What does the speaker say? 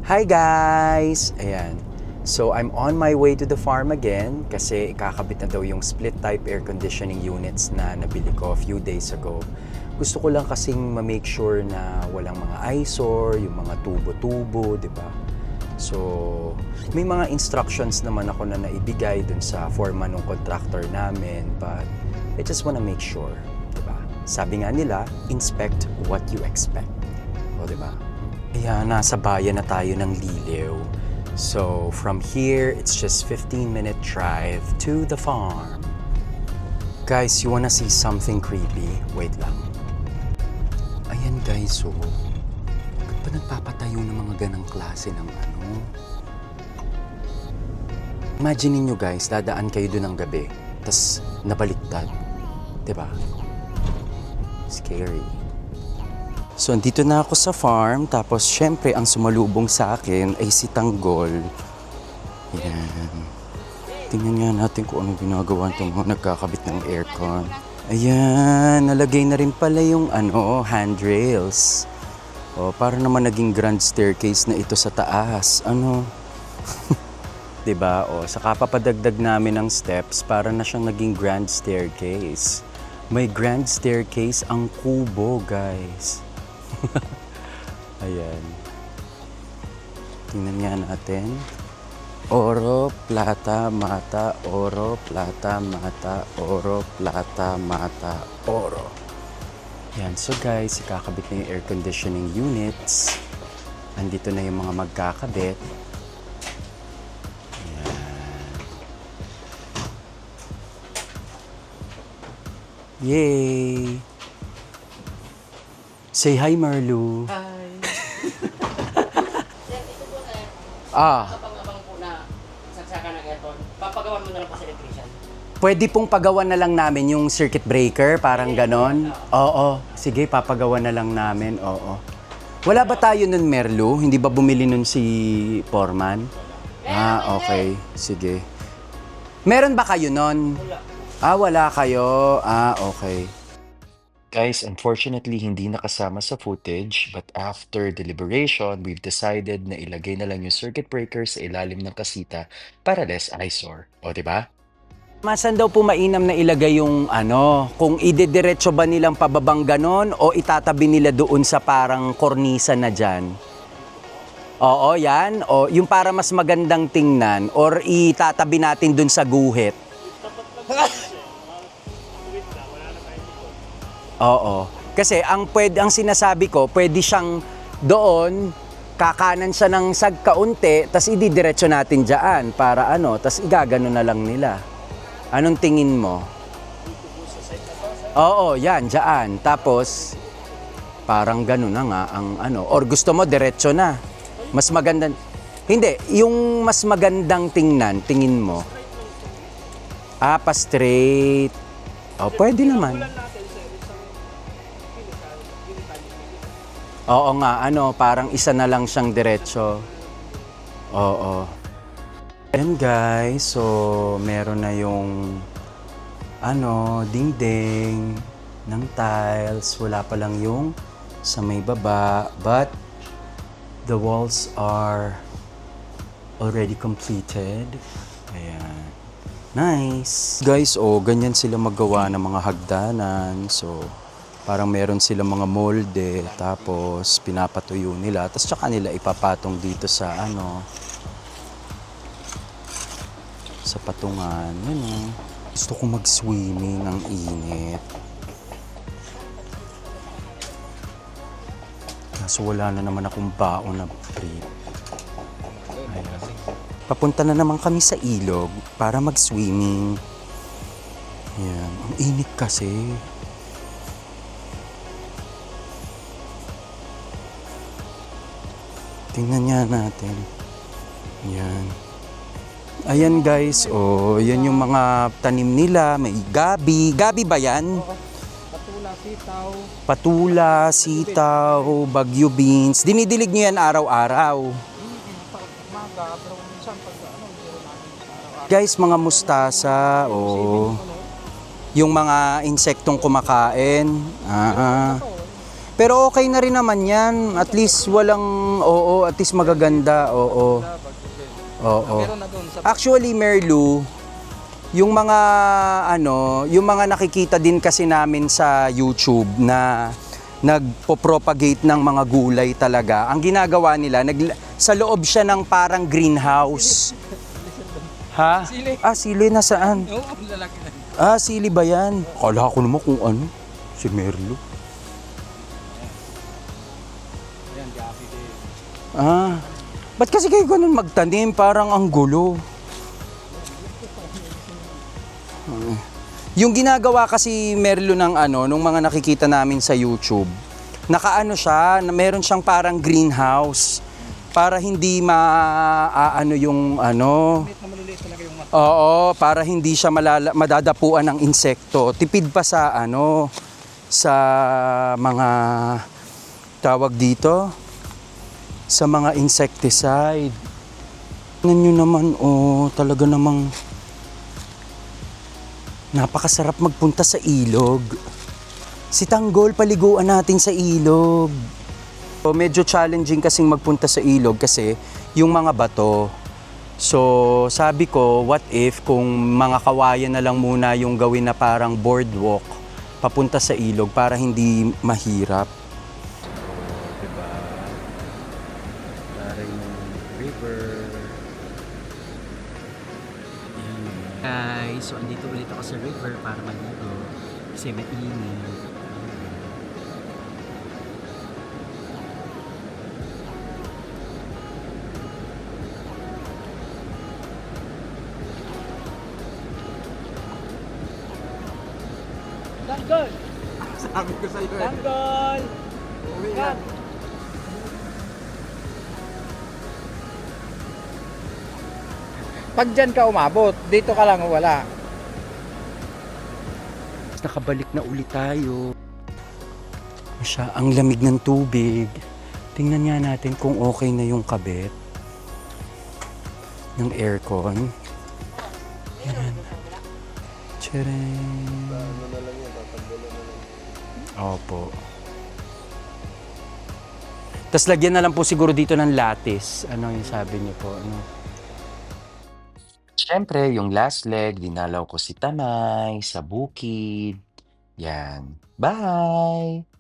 Hi guys! Ayan. So I'm on my way to the farm again kasi kakabit na daw yung split type air conditioning units na nabili ko a few days ago. Gusto ko lang kasing ma-make sure na walang mga eyesore, yung mga tubo-tubo, di ba? So, may mga instructions naman ako na naibigay dun sa foreman ng contractor namin, but I just wanna make sure, di ba? Sabi nga nila, inspect what you expect. O, di ba? Kaya nasa bayan na tayo ng Liliw. So, from here, it's just 15-minute drive to the farm. Guys, you wanna see something creepy? Wait lang. Ayan guys, oh. Ba't ba nagpapatayo ng mga ganang klase ng ano? Imagine niyo guys, dadaan kayo doon ng gabi, tas nabaliktad. Diba? Scary. So, andito na ako sa farm, tapos syempre, ang sumalubong sa akin ay si Tanggol. Ayan. Tingnan nga natin kung anong ginagawa itong mga nagkakabit ng aircon. Ayan, nalagay na rin pala yung handrails. O, para naman naging grand staircase na ito sa taas. Ano? Diba? O, saka papadagdag namin ng steps para na siyang naging grand staircase. May grand staircase ang kubo, guys. Ayan. Tingnan nga natin. Oro, plata, mata, oro, plata, mata, oro, plata, mata, oro. Yan. So guys, ikakabit na yung air conditioning units. Andito na yung mga magkakabit. Yan. Yay! Say hi, Marlu. Hi. Sir, ito po na kapag-abang po na saksakan ng aircon, papagawan mo na lang po sa electrician. Pwede pong pagawan na lang namin yung circuit breaker, parang ganon. Oo, sige, papagawan na lang namin, oo. Wala ba tayo nun, Merlu? Hindi ba bumili nun si Foreman? Ah, okay. Sige. Meron ba kayo nun? Wala. Ah, wala kayo. Ah, okay. Guys, unfortunately, hindi nakasama sa footage, but after deliberation, we've decided na ilagay na lang yung circuit breaker sa ilalim ng kasita para less eyesore. O, diba? Masan daw po mainam na ilagay yung kung idediretso ba nilang pababang ganon o itatabi nila doon sa parang kornisa na dyan? Oo, yan. O, yung para mas magandang tingnan or itatabi natin doon sa guhit. Oo. Kasi ang sinasabi ko, pwede siyang doon, kakanan siya ng sagkaunti, tas ididiretso natin dyan para tas igagano na lang nila. Anong tingin mo? Oo, yan, dyan. Tapos, parang gano'n na nga ang or gusto mo, diretso na. Mas maganda, hindi, yung mas magandang tingin mo. Pa straight. Oh, pwede naman. Oo nga, parang isa na lang siyang diretso. Oo. And guys, so meron na yung dingding ng tiles. Wala pa lang yung sa may baba, but the walls are already completed. Ayan. Nice. Guys, ganyan sila maggawa ng mga hagdanan. So, parang meron silang mga molde, tapos pinapatuyo nila, tapos tsaka nila ipapatong dito sa sa patungan. Yan. Gusto ko mag-swimming, ang init. Kaso wala na naman akong baon na brief. Ayan. Papunta na naman kami sa ilog para mag-swimming. Yan. Ang init kasi. Tingnan niya natin. Yan. Ayan guys, yan yung mga tanim nila. May gabi. Gabi ba yan? Patula, sitaw. Patula, sitaw, bagyo beans. Dinidilig niyo yan araw-araw. Maga, pero minsan pag zero namin sa araw-araw. Guys, mga mustasa, yung mga insektong kumakain. Pero okay na rin naman yan. At least walang, oo, at least magaganda, oo. Oo. Meron na doon sa Actually, Merlu, yung mga yung mga nakikita din kasi namin sa YouTube na nagpo-propagate ng mga gulay talaga. Ang ginagawa nila, sa loob siya ng parang greenhouse. Ha? Sili. Ah, sili na saan? Oo, ang lalaki na. Ah, sili ba yan? Kala ko naman kung ano. Si Merlu. Ayan, gabi din. Ah. Ba't kasi kayo ganun magtanim? Parang ang gulo. Yung ginagawa kasi Merlo ng nung mga nakikita namin sa YouTube, nakaano siya, meron siyang parang greenhouse para hindi yung Maliit na maliliit talaga yung mata. oo, para hindi siya madadapuan ng insekto. Tipid pa sa sa mga tawag dito, sa mga insecticide. Tingnan nyo naman, talaga namang napakasarap magpunta sa ilog. Si Tanggol, paliguan natin sa ilog. So, medyo challenging kasing magpunta sa ilog kasi yung mga bato. So, sabi ko, what if kung mga kawayan na lang muna yung gawin na parang boardwalk papunta sa ilog para hindi mahirap. Diba? Taray ng river. Guys, so andito ulit ako sa river para maligo kasi mainit. Tanggol! Sabi ko sa'yo eh. Tanggol! Uwi na. Pag dyan ka umabot, dito ka lang wala. Nakabalik na ulit tayo. Siya, ang lamig ng tubig. Tingnan nga natin kung okay na yung kabit ng aircon. Yan. Tcharam! Opo. Tapos lagyan na lang po siguro dito ng lattice. Ano yung sabi niyo po? Siyempre, yung last leg, dinalaw ko si Tamay sa bukid. Yan. Bye!